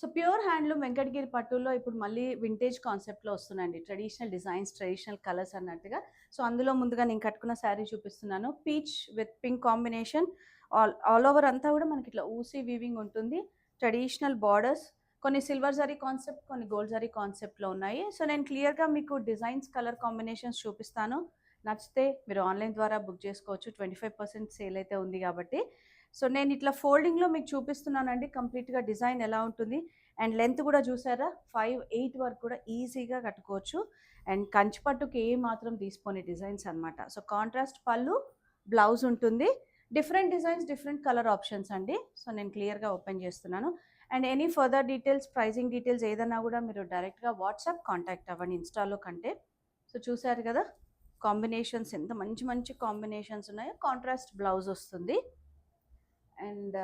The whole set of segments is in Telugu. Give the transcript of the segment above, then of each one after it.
సో ప్యూర్ హ్యాండ్లూమ్ వెంకటగిరి పట్టులో ఇప్పుడు మళ్ళీ వింటేజ్ కాన్సెప్ట్లో వస్తున్నాయండి. ట్రెడిషనల్ డిజైన్స్, ట్రెడిషనల్ కలర్స్ అన్నట్టుగా. సో అందులో ముందుగా నేను కట్టుకున్న శారీ చూపిస్తున్నాను. Peach with pink combination. All over అంతా కూడా మనకి ఇట్లా ఊసీ వీవింగ్ ఉంటుంది. ట్రెడిషనల్ బార్డర్స్, కొన్ని సిల్వర్ జరీ కాన్సెప్ట్, కొన్ని గోల్డ్ జరీ కాన్సెప్ట్లో ఉన్నాయి. సో నేను క్లియర్గా మీకు డిజైన్స్, కలర్ కాంబినేషన్స్ చూపిస్తాను. నచ్చితే మీరు ఆన్లైన్ ద్వారా బుక్ చేసుకోవచ్చు. 25% సేల్ అయితే ఉంది కాబట్టి. సో నేను ఇట్లా ఫోల్డింగ్లో మీకు చూపిస్తున్నానండి కంప్లీట్గా డిజైన్ ఎలా ఉంటుంది. అండ్ లెంత్ కూడా చూసారా, 5'8" వరకు కూడా ఈజీగా కట్టుకోవచ్చు. అండ్ కంచి పట్టుకి ఏ మాత్రం తీసుకోని డిజైన్స్ అనమాట. సో కాంట్రాస్ట్ పళ్ళు, బ్లౌజ్ ఉంటుంది. Different designs, different colour options అండి. సో నేను క్లియర్గా ఓపెన్ చేస్తున్నాను. And any further details, pricing details ఏదైనా కూడా మీరు డైరెక్ట్గా వాట్సాప్ కాంటాక్ట్ అవ్వండి ఇన్స్టాలో కంటే. సో చూసారు కదా కాంబినేషన్స్, ఎంత మంచి మంచి కాంబినేషన్స్ ఉన్నాయో. కాంట్రాస్ట్ బ్లౌజ్ వస్తుంది. అండ్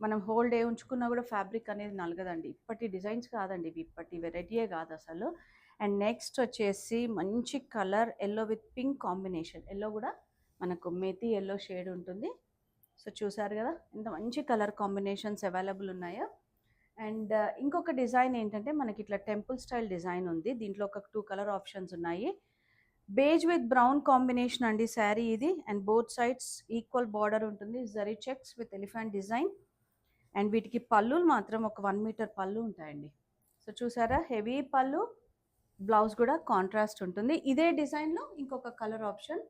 మనం హోల్ డే ఉంచుకున్నా కూడా ఫ్యాబ్రిక్ అనేది నలగదండి. ఇప్పటి డిజైన్స్ కాదండి ఇవి, ఇప్పటి వెరైటీయే కాదు అసలు. అండ్ నెక్స్ట్ వచ్చేసి మంచి colour yellow with pink combination. Yellow కూడా మనకు మెతి ఎల్లో షేడ్ ఉంటుంది. సో చూసారు కదా ఎంత మంచి కలర్ కాంబినేషన్స్ అవైలబుల్ ఉన్నాయో. అండ్ ఇంకొక డిజైన్ ఏంటంటే మనకి ఇట్లా టెంపుల్ స్టైల్ డిజైన్ ఉంది. దీంట్లో ఒక 2 కలర్ ఆప్షన్స్ ఉన్నాయి. బేజ్ విత్ బ్రౌన్ కాంబినేషన్ అండి శారీ ఇది. And both sides equal border ఉంటుంది. Zari checks with elephant design. And వీటికి పళ్ళులు మాత్రం ఒక 1 మీటర్ పళ్ళు ఉంటాయండి. సో చూసారా హెవీ పళ్ళు, బ్లౌజ్ కూడా కాంట్రాస్ట్ ఉంటుంది. ఇదే డిజైన్లో ఇంకొక colour option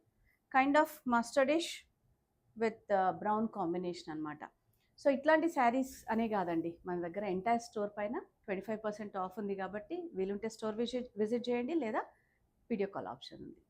kind of mustardish with brown combination అనమాట. సో ఇట్లాంటి శారీస్ అనే కాదండి, మన దగ్గర ఎంటైర్ స్టోర్ పైన 25% ఆఫ్ ఉంది కాబట్టి వీలుంటే స్టోర్ విజిట్ చేయండి, లేదా వీడియో కాల్ ఆప్షన్ ఉంది.